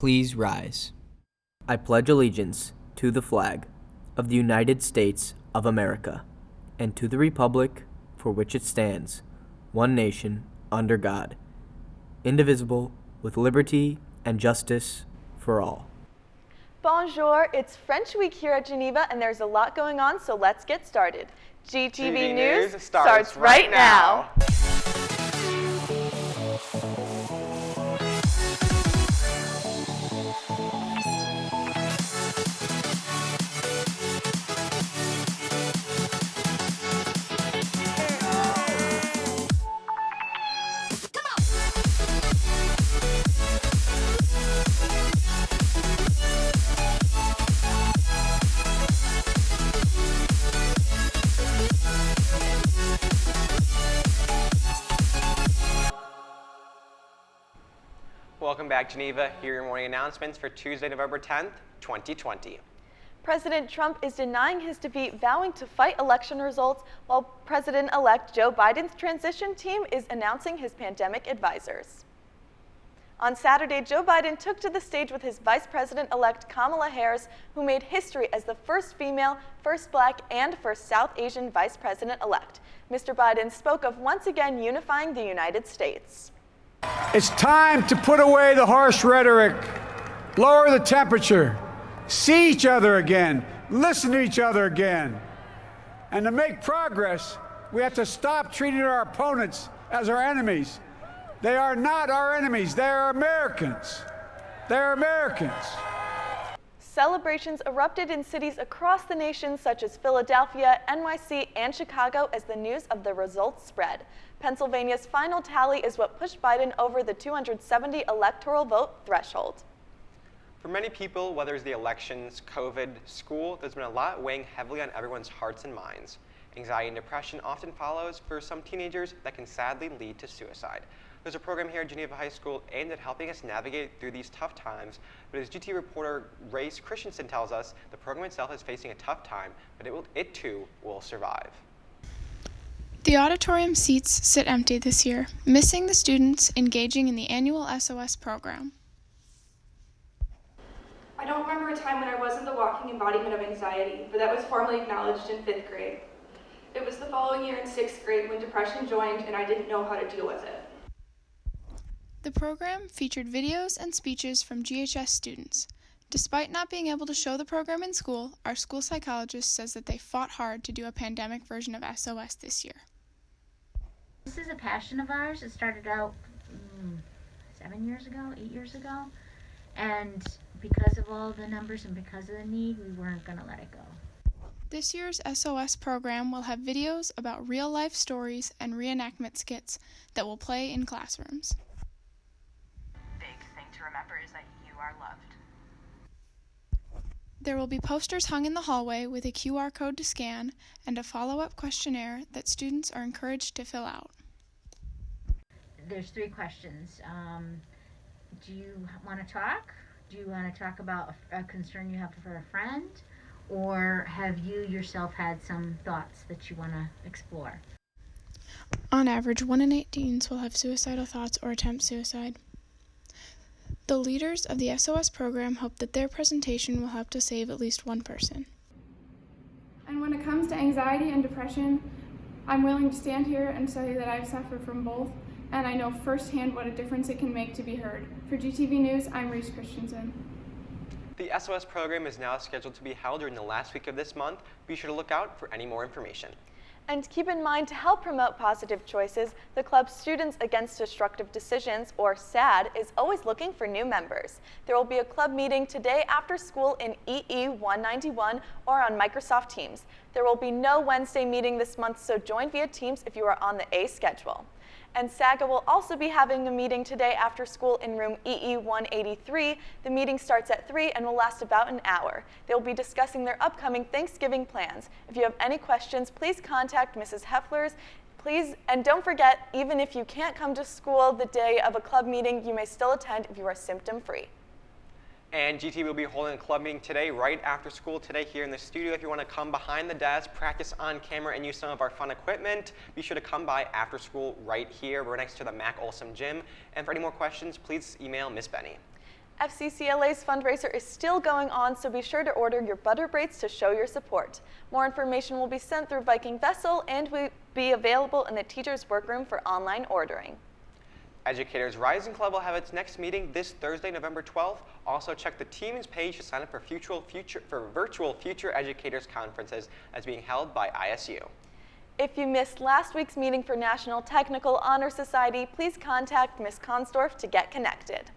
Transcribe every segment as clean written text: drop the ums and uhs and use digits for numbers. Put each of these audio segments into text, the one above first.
Please rise. I pledge allegiance to the flag of the United States of America and to the republic for which it stands, one nation, under God, indivisible, with liberty and justice for all. Bonjour, it's French Week here at Geneva, and there's a lot going on, so let's get started. GTV News starts right now. Welcome back, Geneva. Here are your morning announcements for Tuesday, November 10th, 2020. President Trump is denying his defeat, vowing to fight election results, while President-elect Joe Biden's transition team is announcing his pandemic advisors. On Saturday, Joe Biden took to the stage with his Vice President-elect Kamala Harris, who made history as the first female, first Black, and first South Asian Vice President-elect. Mr. Biden spoke of once again unifying the United States. It's time to put away the harsh rhetoric, lower the temperature, see each other again, listen to each other again. And to make progress, we have to stop treating our opponents as our enemies. They are not our enemies, they are Americans. They're Americans. Celebrations erupted in cities across the nation such as Philadelphia, NYC, and Chicago as the news of the results spread. Pennsylvania's final tally is what pushed Biden over the 270 electoral vote threshold. For many people, whether it's the elections, COVID, school, there's been a lot weighing heavily on everyone's hearts and minds. Anxiety and depression often follows for some teenagers that can sadly lead to suicide. There's a program here at Geneva High School aimed at helping us navigate through these tough times, but as GT reporter Race Christensen tells us, the program itself is facing a tough time, but it too will survive. The auditorium seats sit empty this year, missing the students engaging in the annual SOS program. I don't remember a time when I wasn't the walking embodiment of anxiety, but that was formally acknowledged in 5th grade. It was the following year in 6th grade when depression joined and I didn't know how to deal with it. The program featured videos and speeches from GHS students. Despite not being able to show the program in school, our school psychologist says that they fought hard to do a pandemic version of SOS this year. This is a passion of ours. It started out 7 years ago, 8 years ago, and because of all the numbers and because of the need, we weren't going to let it go. This year's SOS program will have videos about real-life stories and reenactment skits that will play in classrooms. Big thing to remember is that you are loved. There will be posters hung in the hallway with a QR code to scan and a follow-up questionnaire that students are encouraged to fill out. There's 3 questions. Do you want to talk? Do you want to talk about a concern you have for a friend? Or have you yourself had some thoughts that you want to explore? On average, 1 in 8 teens will have suicidal thoughts or attempt suicide. The leaders of the SOS program hope that their presentation will help to save at least one person. And when it comes to anxiety and depression, I'm willing to stand here and say that I've suffered from both, and I know firsthand what a difference it can make to be heard. For GTV News, I'm Reese Christensen. The SOS program is now scheduled to be held during the last week of this month. Be sure to look out for any more information. And keep in mind, to help promote positive choices, the club's Students Against Destructive Decisions, or SAD, is always looking for new members. There will be a club meeting today after school in EE 191 or on Microsoft Teams. There will be no Wednesday meeting this month, so join via Teams if you are on the A schedule. And SAGA will also be having a meeting today after school in room EE 183. The meeting starts at 3 and will last about an hour. They will be discussing their upcoming Thanksgiving plans. If you have any questions, please contact Mrs. Hefflers. Please, and don't forget, even if you can't come to school the day of a club meeting, you may still attend if you are symptom-free. And GT will be holding a club meeting today, right after school today here in the studio. If you want to come behind the desk, practice on camera, and use some of our fun equipment, be sure to come by after school right here. We're next to the Mac Olson Gym. And for any more questions, please email Miss Benny. FCCLA's fundraiser is still going on, so be sure to order your butter braids to show your support. More information will be sent through Viking Vessel and will be available in the teacher's workroom for online ordering. Educators Rising Club will have its next meeting this Thursday, November 12th. Also check the Teams page to sign up for virtual Future Educators conferences as being held by ISU. If you missed last week's meeting for National Technical Honor Society, please contact Ms. Consdorf to get connected.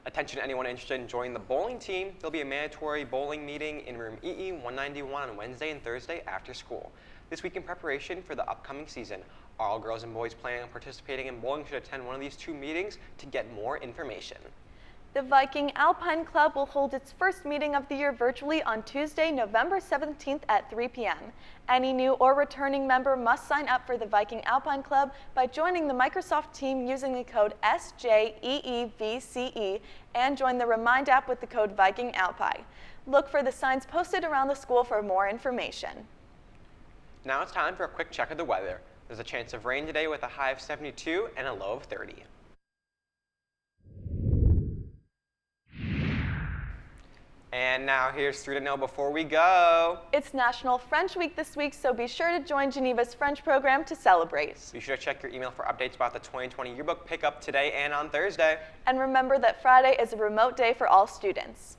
Attention anyone interested in joining the bowling team, there'll be a mandatory bowling meeting in room EE 191 on Wednesday and Thursday after school. This week in preparation for the upcoming season, all girls and boys planning on participating in bowling should attend one of these 2 meetings to get more information. The Viking Alpine Club will hold its first meeting of the year virtually on Tuesday, November 17th at 3 p.m. Any new or returning member must sign up for the Viking Alpine Club by joining the Microsoft team using the code SJEEVCE and join the Remind app with the code Viking Alpine. Look for the signs posted around the school for more information. Now it's time for a quick check of the weather. There's a chance of rain today with a high of 72 and a low of 30. And now here's 3 to know before we go. It's National French Week this week, so be sure to join Geneva's French program to celebrate. Be sure to check your email for updates about the 2020 yearbook pickup today and on Thursday. And remember that Friday is a remote day for all students.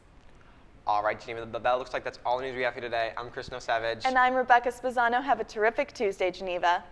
All right, Geneva, that looks like that's all the news we have for you today. I'm Chris Savage. And I'm Rebecca Spezzano. Have a terrific Tuesday, Geneva.